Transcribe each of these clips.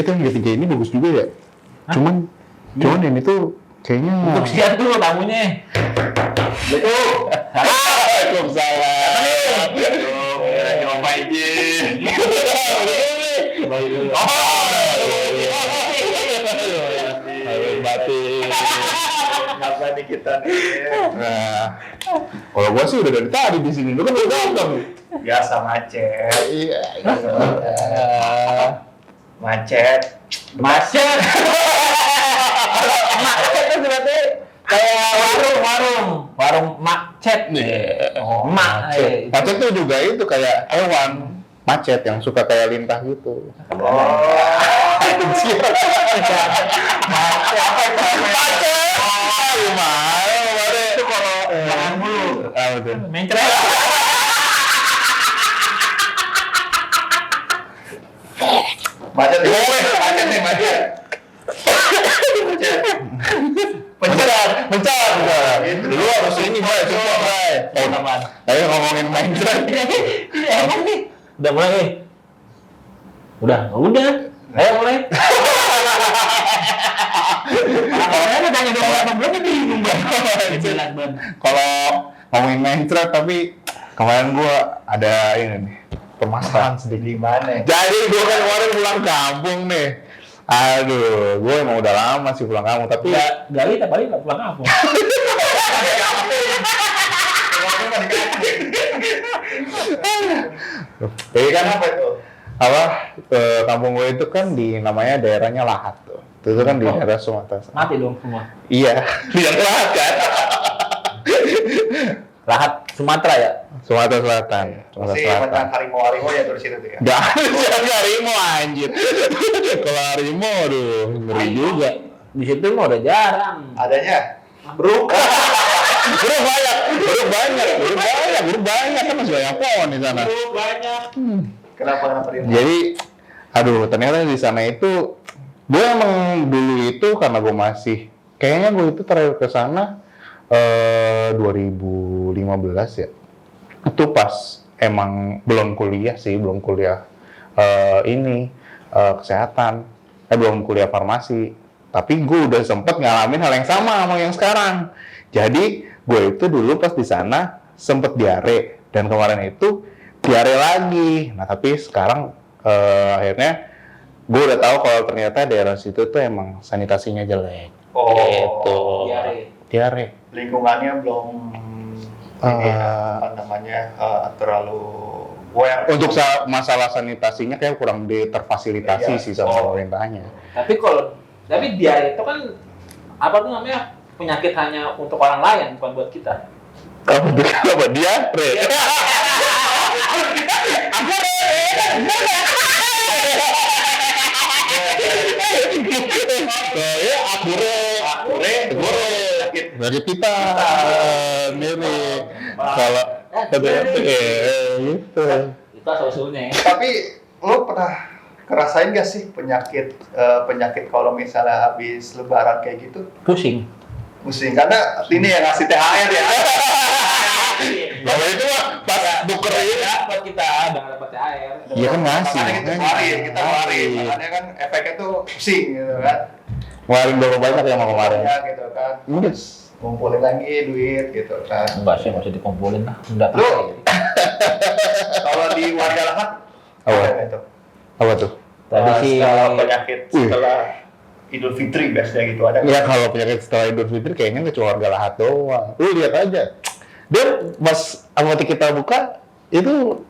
Itu yang ketiga ini bagus juga ya. Cuman ini tuh kayaknya. Untuk siap dulu tamunya. Betul. Waalaikumsalam. Nyoba aja. Apa nih kita nih? Nah, kalau gua sih udah dari tadi di sini. Lu kan udah datang. Biasa macet. Iya. Macet. Macet. Macet itu berarti kayak warung macet nih. Oh, Macet. Macet tuh juga itu kayak hewan macet yang suka kayak lintah gitu. Itu kalau makan mulu. Mencret. Macet nih. Mencar. Lu harus ini, Bay. Coba, Bay. Ayo ngomongin Minecraft. Emang nih. Udah mulai nih. Udah. Ayo mulai. Saya tanya dong apa belum bingung Bang. Kalau ngomongin Minecraft tapi kemarin gua ada ini nih permasalahan sedikit. Di mana? Jadi gua kan kemarin pulang kampung nih. Aduh, gue emang udah lama sih pulang kampung tapi Gali tiap hari nggak pulang kampung. Jadi kan Kenapa itu? kampung gue itu kan di namanya daerahnya Lahat tuh. Itu kan di daerah Sumatera. Mati dong semua. Iya, di Lahat kan. Lahat Sumatera ya? Sumatera Selatan. Masih tentang harimau ya dari situ tuh ya. Gak ada harimau anjir. Kalau harimau aduh ngeri juga. Di situ mah udah jarang. Adanya Buruk banyak kan masih banyak pohon di sana. Banyak. kenapa dia? Jadi, aduh ternyata di sana itu gue emang dulu itu karena gue masih kayaknya gue itu terakhir ke sana 2015 ya. Itu pas emang belum kuliah kesehatan, belum kuliah farmasi. Tapi gue udah sempet ngalamin hal yang sama yang sekarang. Jadi gue itu dulu pas di sana sempet diare dan kemarin itu diare lagi. Nah tapi sekarang akhirnya gue udah tahu kalau ternyata daerah situ tuh emang sanitasinya jelek. Oh, Gitu. Diare. lingkungannya belum terlalu Untuk masalah sanitasinya kayak kurang terfasilitasi sih sama pemerintahnya. Tapi diare itu kan apa tuh namanya penyakit hanya untuk orang lain bukan buat kita. Apa diare? Dari kita mirip kalau gitu. Itu asal-usulnya. Tapi lo pernah ngerasain gak sih penyakit kalau misalnya habis lebaran kayak gitu? Pusing Karena ini yang ngasih THR ya. Kalau itu mah pas buker ini dapat kita udah dapat THR. Iya kan ngasih. Makanya kita keluarin. Makanya kan efeknya tuh pusing gitu kan. Ngeluarin berapa banyak ya mau kemarin? Ya gitu kan. Terus ngumpulin lagi duit gitu kan. Enggak sih, masih dikumpulin lah. Udah Lu pakai. kalau di warga Lahat Apa? ada itu. Apa tuh? Tadi sih penyakit setelah Idul Fitri biasanya gitu ada. Ya kalau penyakit setelah Idul Fitri kayaknya nggak cuma warga Lahat doang. Lu lihat aja. Dia pas apotek kita buka itu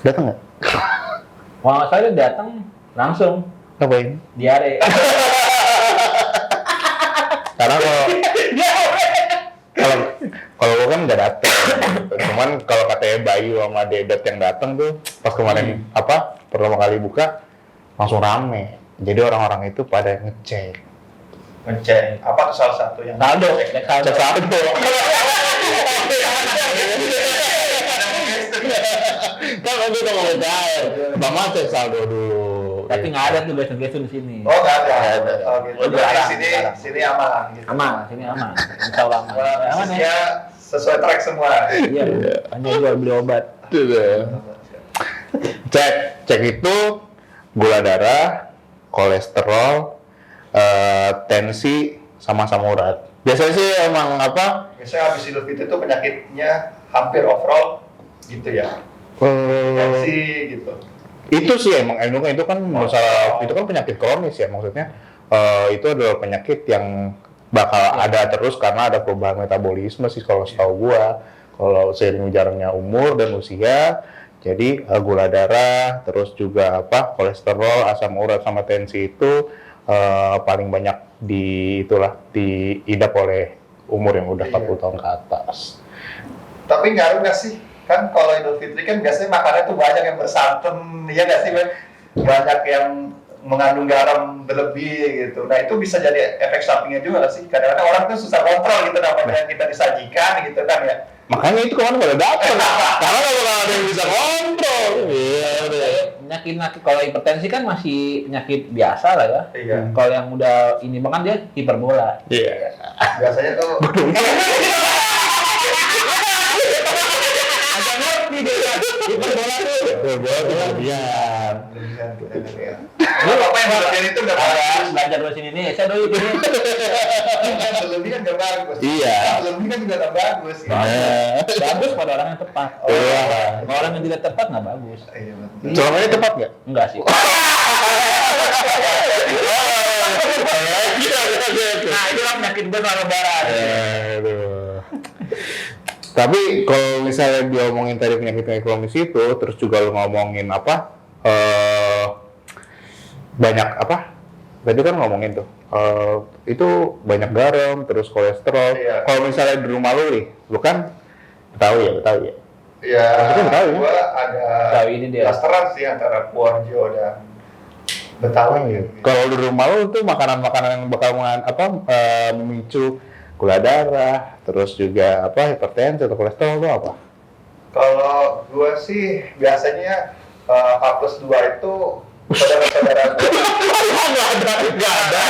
datang nggak? Wah, saya datang langsung Ngapain? diare. Karena kalau gua kan nggak datang. Cuman kalau katanya Bayu sama Dedet yang datang tuh pas kemarin pertama kali buka langsung rame. Jadi orang-orang itu pada ngecek Apa tuh salah satu yang Saldo. cek saldo. Kan aku udah mau cair. Pertama cek saldo dulu. Tapi nggak ada tuh gestur di sini. Oh, nggak ada. Oh, gitu. Oh, jarang, Jadi jarang. sini aman gitu. Aman, sini aman. Insya Allah aman. Aman ya? Ya, sesuai track semua. Iya, hanya jual beli obat. Cek itu gula darah, kolesterol, tensi, sama asam urat. Biasanya sih emang apa? Biasanya habis Idul Fitri itu penyakitnya hampir overall gitu ya. Tensi gitu. Itu sih emang itu kan masalah, itu kan penyakit kronis ya, maksudnya itu adalah penyakit yang bakal ada terus karena ada perubahan metabolisme sih kalau setahu gua. Kalau seiring jalannya umur dan usia, jadi gula darah, terus juga apa, kolesterol, asam urat sama tensi itu paling banyak diidap oleh umur yang udah 40 tahun ke atas. Tapi ngaruh nggak sih? Kan kalau Idul Fitri kan biasanya makannya tuh banyak yang bersantan, ya nggak sih, Ben? Banyak yang mengandung garam berlebih gitu. Nah itu bisa jadi efek sampingnya juga nggak sih? Kadang-kadang orang tuh susah kontrol gitu namanya yang kita disajikan gitu kan ya. Makanya itu kemarin pada dapet, karena kalau ada yang bisa kontrol. Iya, Penyakit kalau hipertensi kan masih penyakit biasa lah ya. Iya. Kalau yang udah ini bahkan dia hiperbola. Iya. Biasanya tuh Agak ngerti dia. Hiperbola tuh. Berlebihan. Lu apa yang berlebihan itu udah bagus. Belajar bahasa Indonesia dulu itu. Berlebihan udah bagus. Iya. Berlebihan juga udah bagus. Ya. Bagus pada orang yang tepat. Iya. Kalau orang yang tidak tepat nggak bagus. Iya, betul. Selama tepat nggak? Enggak sih. Nah, itu kan penyakit benar lebaran. Tapi kalau misalnya diomongin tadi penyakit kronis itu, terus juga lu ngomongin apa? Banyak apa? Tadi kan ngomongin tuh, itu banyak garam, terus kolesterol. Iya. Kalau misalnya di rumah lu nih, lu kan tahu ya. Ya, Maksudnya Betawi, ya? gua ada Betawi ini dia. blasteran sih antara Purworejo dan Betawi. Gitu. Kalau di rumah lu tuh makanan-makanan yang bakal memicu gula darah, terus juga apa, hipertensi atau kolesterol itu apa? Kalau gua sih biasanya H+2 itu saudara-saudara gua. Nggak ada.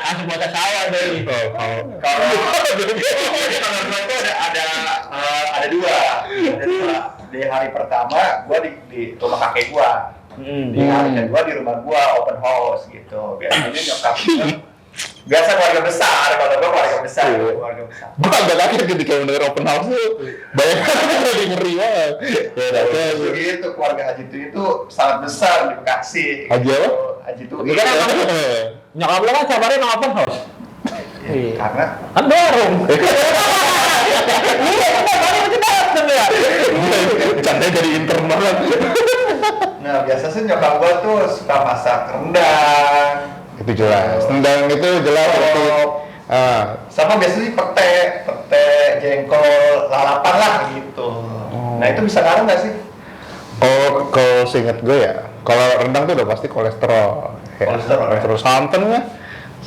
Langsung buat sawah deh. Kalau itu ada dua. Di hari pertama gua di rumah kakek gua. Di hari kedua di rumah gua open house gitu. Biasanya nyokap gua biasa keluarga besar, kalau gua keluarga besar. Gua agak kaget ketika mendengar open house tuh. Banyak kan lebih ngeri banget. Ya udah terus. Begitu keluarga Haji Tui itu sangat besar di Bekasi. Haji apa? Haji Tui. Itu kan nyokap lo kan sabarnya nang open house. Ya, karena Kan dorong. Iya, baru masih dateng ya. Candanya jadi intern banget. nah biasa sih nyokap gua tuh suka masak rendang. Itu jelas. Tendang itu jelas berarti. Sama biasanya sih pete, jengkol, lalapan lah gitu. Nah itu bisa ngaruh nggak sih? Oh, kalau seingat gue ya, kalau rendang tuh udah pasti kolesterol. Kolesterol, ya. Terus santannya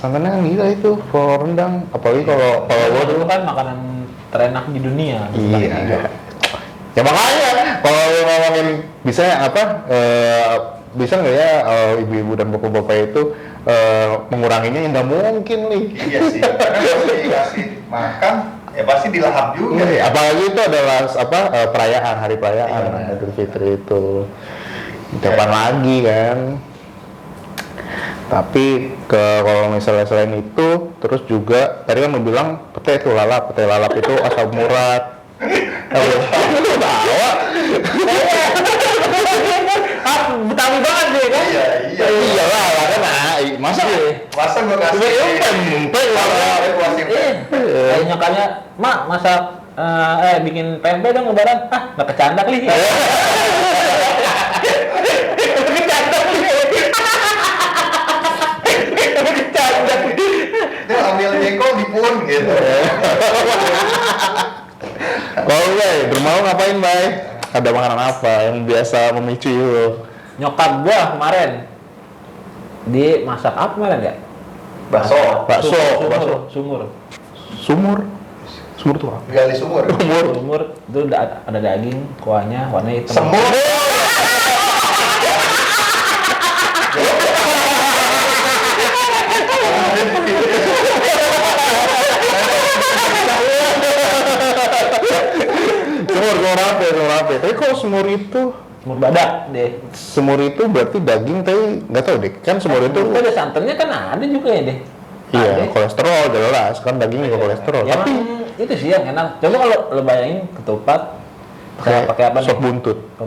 kan gila itu kalau rendang. Apalagi kalau Kalau gue dulu kan makanan terenak di dunia. iya. Ya makanya kalau lu ngomongin bisa bisa nggak ya ibu-ibu dan bapak-bapak itu menguranginya ya nggak mungkin nih. Iya sih, karena pasti dikasih makan, ya pasti dilahap juga. Iya, apalagi itu adalah perayaan, hari perayaan Iya. Idul Fitri itu. Kapan lagi kan? Tapi kalau misalnya selain itu, terus juga tadi kan lu bilang pete lalap itu asam urat. Lu tahu? Betawi banget deh kan? Iya. Iyalah, kan masa Masa gua kasih? Kayak nyokapnya, mak masak bikin pempek dong lebaran. Ah, nggak kecandak nih. Dia ambil jengkol dipun gitu. Kalau gue, di rumah lu ngapain, Bay? Ada makanan apa yang biasa memicu lu? Nyokap gua kemarin dia masak apa kemarin ya? Bakso. Sumur tuh apa? Gali sumur. Sumur itu ada daging, kuahnya warna hitam. Semur. Iya, semur apa? Tapi kalau semur itu Semur badak deh. semur itu berarti daging, tapi nggak tahu deh. Kan semur itu ada santannya kan ada juga ya deh. iya Ada. kolesterol jelas kan daging juga kolesterol. Ya, Tapi emang itu sih yang enak. Coba kalau lo bayangin ketupat pakai apa nih? sop buntut. Itu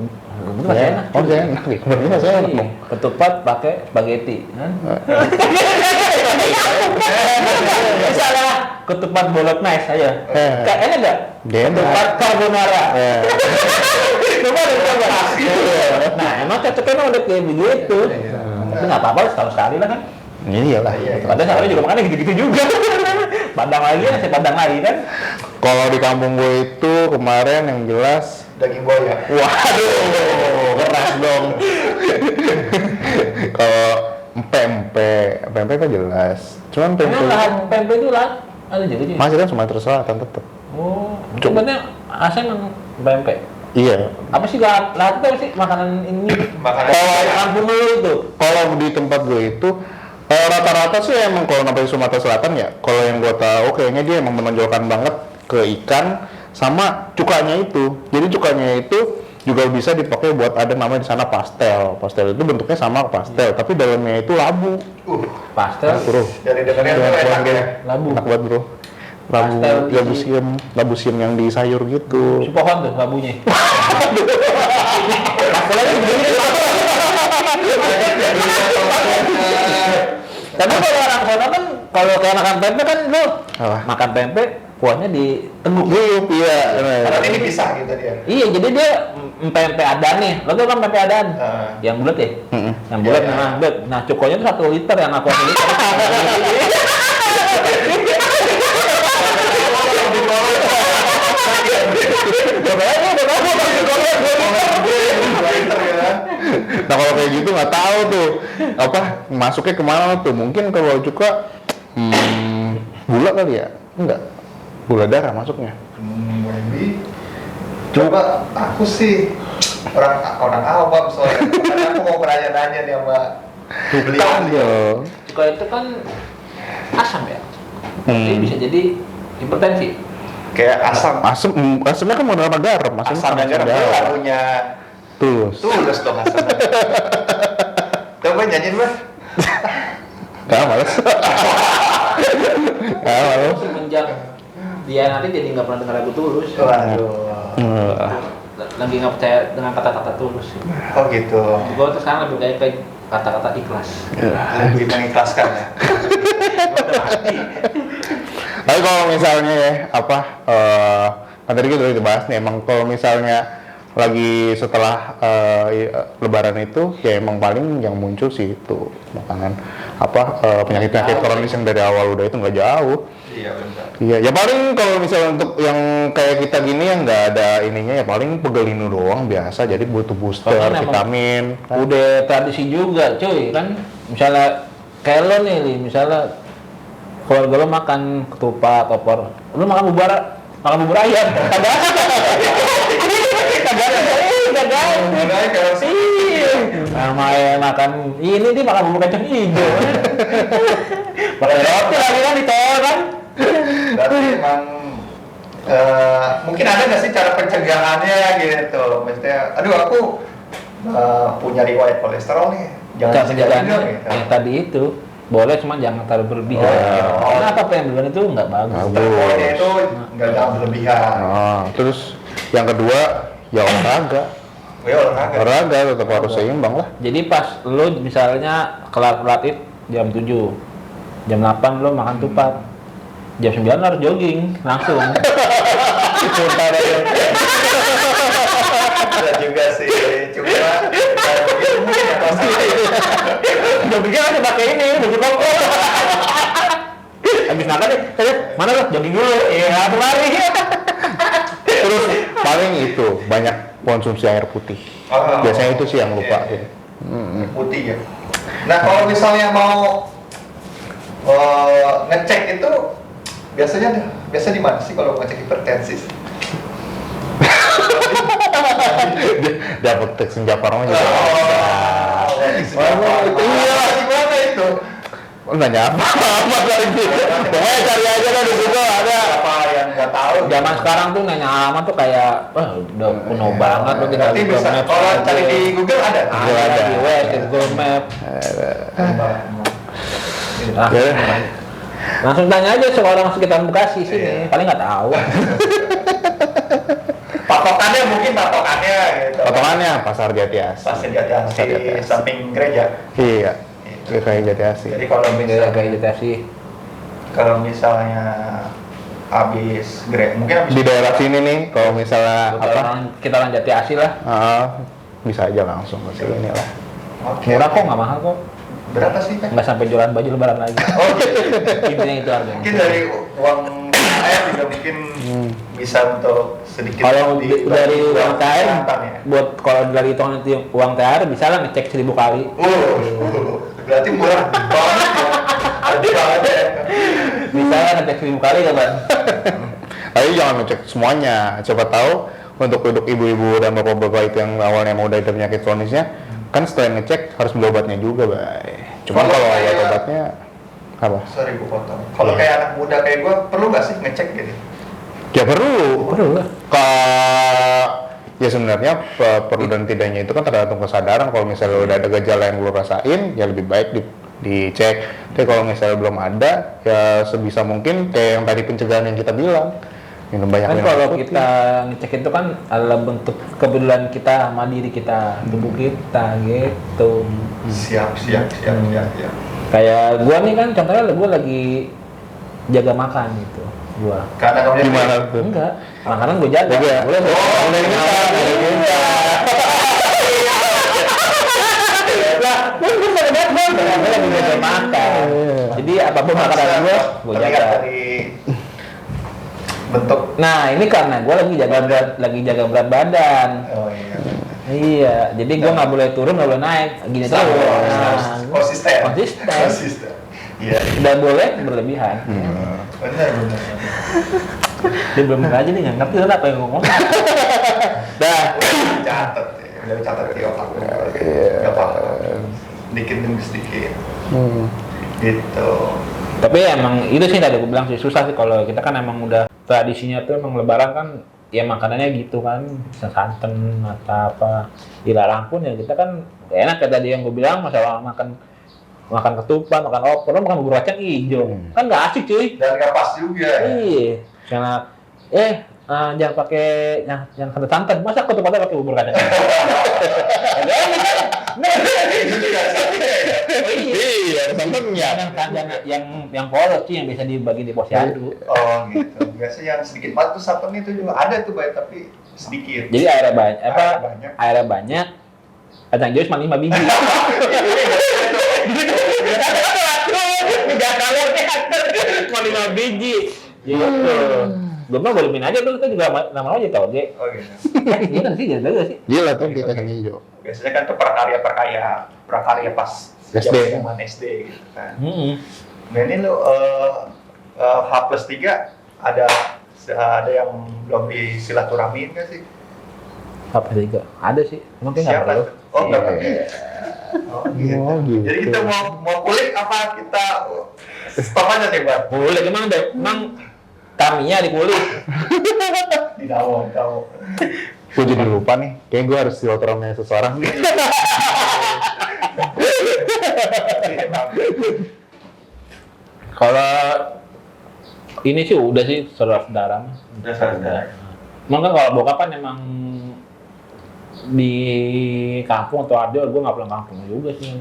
masih Ya. enak. Oh, saya enak nih. Berarti masih enak Iya, dong. ketupat pakai spaghetti, kan? Misalnya ketupat bolognese aja. Kayak enak nggak? Dia enak. Ketupat carbonara. Eh, Coba deh coba. Nah, emang cocoknya emang udah kayak begitu. Tapi nggak apa-apa, setahun sekali lah kan. iyalah. Padahal sekarang juga makannya gitu-gitu juga. Padang lagi, nasi padang lagi kan. Kalau di kampung gue itu kemarin yang jelas, Daging buaya. waduh, keras dong. Kalau empe kan jelas. Cuman Karena lahan pempek itu lah ada juga sih. masih kan Sumatera Selatan tetap. Oh, sebenarnya asal memang pempek. Iya. Apa sih lahat itu apa sih makanan ini? Makanan Kalau kampung lu itu. Kalau di tempat gue itu rata-rata sih emang kalau namanya Sumatera Selatan ya. Kalau yang gue tahu kayaknya dia emang menonjolkan banget ke ikan sama cukanya itu. Jadi cukanya itu juga bisa dipakai buat ada namanya di sana pastel. Pastel itu bentuknya sama pastel, tapi dalamnya itu labu. Pastel, Bro. Dari dengarnya tuh enak ya. labu. Enak banget, Bro. Labu, Pastel isi. labu siam yang di sayur gitu. Si pohon tuh labunya. Pastelnya begini. Tapi kalau orang sana kan kalau kayak makan pempek kan lu Apa? makan pempek kuahnya diteguk. Iya. Karena ini pisah gitu dia. Iya, jadi dia pempek adan nih. Lo tau kan pempek adan? Yang bulat ya? Mm-mm. Yang bulat Iya, memang bulat. Nah, cukonya tuh 1 liter yang aku 1 liter. Nah kalau kayak gitu nggak tahu tuh apa masuknya kemana tuh? Mungkin kalau cuka gula kali ya? Enggak. Gula darah masuknya. Maybe. Coba aku sih orang awam soalnya. Karena aku mau nanya-nanya nih sama beliau. Ayo. Cuko itu kan asam ya? Jadi bisa jadi hipertensi. Kayak asam. Asamnya kan mau nama garam, Asam dan garam itu lagunya Tulus. Tulus dong asamnya. Coba nyanyiin Mas. Gak males. Gak males. Semenjak dia nanti jadi nggak pernah dengar lagu Tulus. Waduh. Lagi nggak percaya dengan kata-kata Tulus. Oh gitu. Gue tuh sekarang lebih kayak kata-kata ikhlas. Lebih mengikhlaskan ya. Tapi kalau misalnya ya apa kan tadi kita udah dibahas nih emang kalau misalnya lagi setelah Lebaran itu ya emang paling yang muncul sih itu makanan apa penyakit-penyakit kronis yang dari awal udah itu nggak jauh. Iya benar. Iya, ya paling kalau misalnya untuk yang kayak kita gini yang nggak ada ininya ya paling pegelinu doang biasa jadi butuh booster Soalnya vitamin. Udah tradisi juga, cuy. Kan misalnya kayak lo nih, Li, misalnya keluarga lo makan ketupat, opor, lo makan bubur ayam. Kagak sama makan ini dia makan bubur kacang hijau. Pakai roti lagi kan ditolak kan. Berarti emang mungkin ada nggak sih cara pencegahannya gitu? Maksudnya, aduh aku punya riwayat kolesterol nih, jangan Cara disejarin pencegahannya dong gitu. yang tadi itu boleh cuma jangan terlalu berlebihan. Oh. Karena apa yang berlebihan itu nggak bagus. Kolesterolnya itu nggak jangan berlebihan. Nah, terus yang kedua ya olahraga. Ya olahraga. Olahraga tetap harus seimbang lah. Jadi pas lo misalnya kelar latih jam 7, jam 8 lo makan tupat, jam 9 lo harus jogging langsung. Sebentar aja. Ada juga sih, cuma kayak begitu mungkin ya Joggingnya masih pakai ini, baju koko. Habis makan deh, mana lo jogging dulu? Iya, aku lari. Terus paling itu banyak konsumsi air putih. Oh, Biasanya itu sih yang lupa. iya. Putih ya. Nah kalau misalnya mau ngecek itu biasa di mana sih kalau ngecek hipertensi? Dapat teks Japarma juga. Iya, gimana itu? Nggak nyapa amat lagi. Pokoknya cari aja kan di situ ada. Apa yang nggak tahu zaman sekarang tuh nanya alamat tuh kayak wah udah kuno banget lu tinggal Nanti di bisa, Google Maps kalau aja. cari di Google ada. Ada di web, di Google Map. Ah, Ya. langsung tanya aja seorang sekitar Bekasi sini, paling nggak tahu. Patokannya mungkin gitu. Potongannya Pasar Jati Asih. Pasir Jati samping gereja. Iya. Kayak Jati Asih. Jadi kalau Beda misalnya kayak gitu sih. habis gereja, mungkin habis Di daerah sini nih, kalau misalnya Kita orang Jati Asih lah. bisa aja langsung ke sini lah. Oke. Murah kok, nggak mahal kok. Berapa sih, Pak? Nggak sampai jualan baju lebaran lagi. Oh, gitu. Intinya itu harganya. Mungkin dari uang THR juga mungkin bisa untuk sedikit Kalau dari uang THR, kesehatan ya. buat kalau dari hitungan itu uang THR bisa lah ngecek 1000 kali. Berarti murah banget ya. Ada banget ya. Bisa lah ngecek 1000 kali kan, Bang? Tapi jangan ngecek semuanya. Coba tahu untuk ibu-ibu dan bapak-bapak itu yang awalnya mau dari penyakit kronisnya, kan setelah ngecek harus beli obatnya juga, Bay. Cuma Kalau kalau kayak- obat-obatnya apa? Sorry gue potong. Kalau kayak anak muda kayak gue, perlu nggak sih ngecek gitu? Ya perlu. Perlu lah. Ya sebenarnya perlu dan tidaknya itu kan tergantung kesadaran. Kalau misalnya udah ada gejala yang lu rasain, ya lebih baik dicek. Tapi kalau misalnya belum ada, ya sebisa mungkin kayak yang tadi pencegahan yang kita bilang, minum banyak Kan minum kalau air putih. kita ngecek itu kan adalah bentuk kepedulian kita sama diri kita, tubuh kita gitu. Siap. Kayak gua nih kan contohnya gua lagi jaga makan gitu. Gua. Karena kamu Gimana tuh? Enggak, makanan gua jaga. Jaga. Boleh. Boleh bisa. Lah, gua bisa lihat gua lagi jaga makan. Jadi apapun makanan gua terlihat jaga. dari bentuk. Nah, ini karena gua lagi jaga berat badan. Oh iya. Iya, jadi gua nggak boleh turun, nggak boleh naik, gini terus. Nah, Konsisten. Konsisten. Iya. Tidak boleh berlebihan. Benar. Dia belum aja nih nggak ngerti kan apa yang ngomong. Dah. Catat ya. Udah catat di otak. Iya. Gak apa-apa. Sedikit demi sedikit. Gitu. Tapi emang itu sih tadi gue bilang sih susah sih kalau kita kan emang udah tradisinya tuh emang lebaran kan ya makanannya gitu kan, bisa santan atau apa dilarang pun ya kita kan gak enak kayak tadi yang gue bilang masalah makan ketupat, makan opor, lo makan bubur kacang hijau kan nggak asik cuy. Dan gak pas juga ya. Iya, karena jangan pakai yang santan, masa ketupatnya pakai bubur kacang? Iya, santannya. Yang polos sih yang bisa dibagi di posyandu. Oh gitu. Biasanya yang sedikit banget tuh santan itu juga ada tuh baik tapi sedikit. Jadi airnya banyak, Airnya banyak. kacang hijau cuma 5 biji. 3 kalori cuma 5 biji. Gitu. Gue mah bolumin aja tuh, kita juga nama aja tau deh. Oh gitu. Gila sih, jaga sih. Gila tuh kita kacang hijau. Biasanya kan tuh prakarya pas SD. zaman SD gitu kan. Hmm. Nah ini lu H+3 ada yang belum disilaturahmiin nggak sih? Apa tiga? Ada sih, mungkin nggak Siapa perlu. tuh? Oh nggak Iya. perlu. Oh gitu. Oh, gitu. Jadi kita mau kulik apa kita stop aja nih Bang? Kulit emang kaminya dikulik. Di daun. Gue jadi lupa nih, kayak gue harus silaturahmi seseorang. Kalau ini sih udah sih saudara-saudara. Udah saudara. Emang kan kalau bokap kan emang di kampung atau ada, gue nggak pulang kampung juga sih.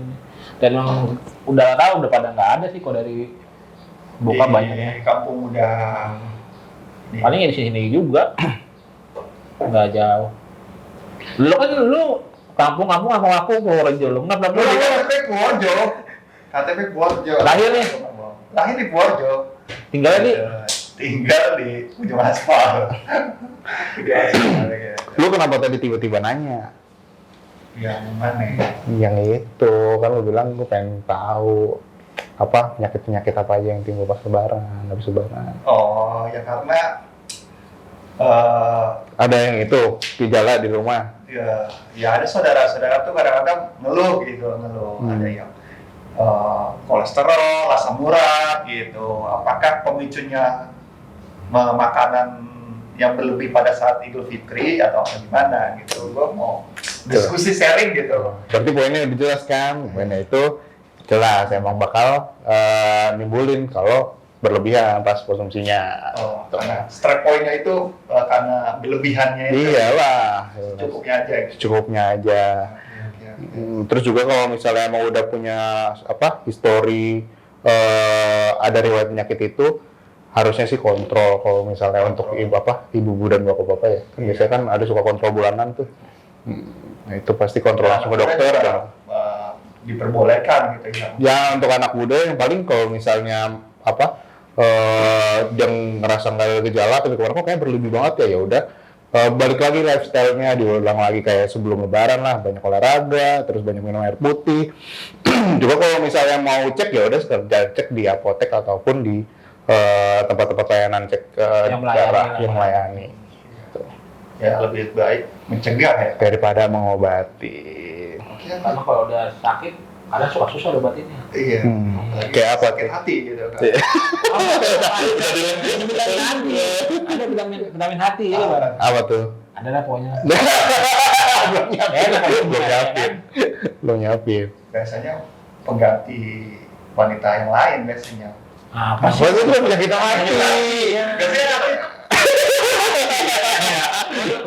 Dan emang udah tahu udah pada nggak ada sih kok dari bokap banyaknya. Di kampung udah. Paling ya di sini juga nggak jauh. Lu kampung aku Purworejo, lu nggak pernah Lu di pulang. KTP Purworejo. KTP Purworejo. Lahir nih? Lahir di Purworejo. Tinggal di ujung aspal. Lu kenapa tadi tiba-tiba nanya? Yang mana ya? Yang itu, kan lu bilang gue pengen tahu apa penyakit apa aja yang timbul pas lebaran, habis lebaran. Oh, ya karena Ada yang itu, gejala di rumah. ya ada saudara-saudara tuh kadang-kadang ngeluh. Ada yang kolesterol, asam urat gitu. Apakah pemicunya makanan yang berlebih pada saat Idul Fitri atau gimana gitu. Gue mau diskusi sharing gitu. Berarti poinnya udah jelas kan? Poinnya itu jelas emang bakal nimbulin kalau berlebihan pas konsumsinya. Oh, karena strike point-nya itu karena berlebihannya itu. Iyalah. Cukupnya aja. Gitu. Secukupnya aja. Terus juga kalau misalnya emang udah punya histori ada riwayat penyakit itu harusnya sih kontrol kalau misalnya untuk ibu dan bapak-bapak ya. Kan biasanya kan ada suka kontrol bulanan tuh. Nah, itu pasti kontrol langsung ke dokter dan diperbolehkan gitu ya. Ya untuk anak muda yang paling kalau misalnya yang ngerasa nggak ada gejala tapi kemarin kok kayak berlebih banget ya udah balik lagi lifestyle-nya diulang lagi kayak sebelum lebaran lah, banyak olahraga, terus banyak minum air putih. Juga kalau misalnya mau cek ya udah sekedar cek di apotek ataupun di tempat-tempat layanan cek darah yang melayani. Gitu. Ya lebih baik mencegah ya daripada mengobati. Karena kalau udah sakit kadang suka susah obatinnya. Iya. Kayak apa sakit hati gitu kan. Ada vitamin hati ya, Bang. Apa tuh? Ada lah pokoknya. Belum nyiapin. Biasanya pengganti wanita yang lain biasanya. Apa sih? Itu penyakit hati. Biasanya apa ya?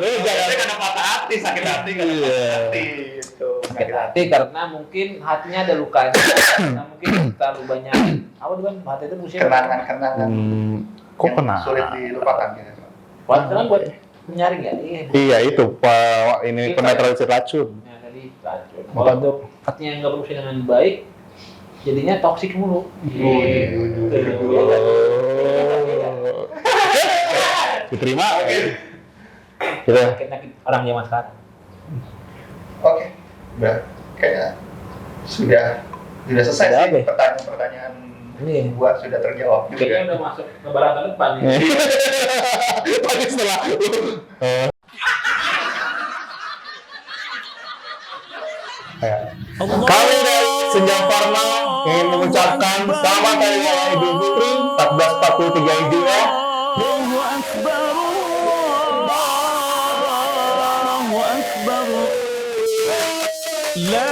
Jangan Karena patah hati, sakit hati, karena patah hati gitu. Sakit hati karena mungkin hatinya ada lukanya. Karena mungkin terlalu banyak hati itu musim Kenangan-kenangan kok yang kena? sulit dilupakan gitu. buat menyaring ya. Iya itu ini penetralisir racun. Nah, tadi racun. Kalau untuk hatinya yang nggak berfungsi dengan baik, jadinya toksik mulu. Diterima. Gitu. Penyakit orang zaman sekarang. Oke, udah kayaknya sudah selesai Udah, sih Be. pertanyaan Iya. buat sudah terjawab Kayaknya juga. udah masuk lebaran ke depan nih. Tapi setelah kami dari Senjang Pharma ingin mengucapkan selamat hari raya Idul Fitri 1443 Hijriah. Allahu Akbar, Allahu Akbar. La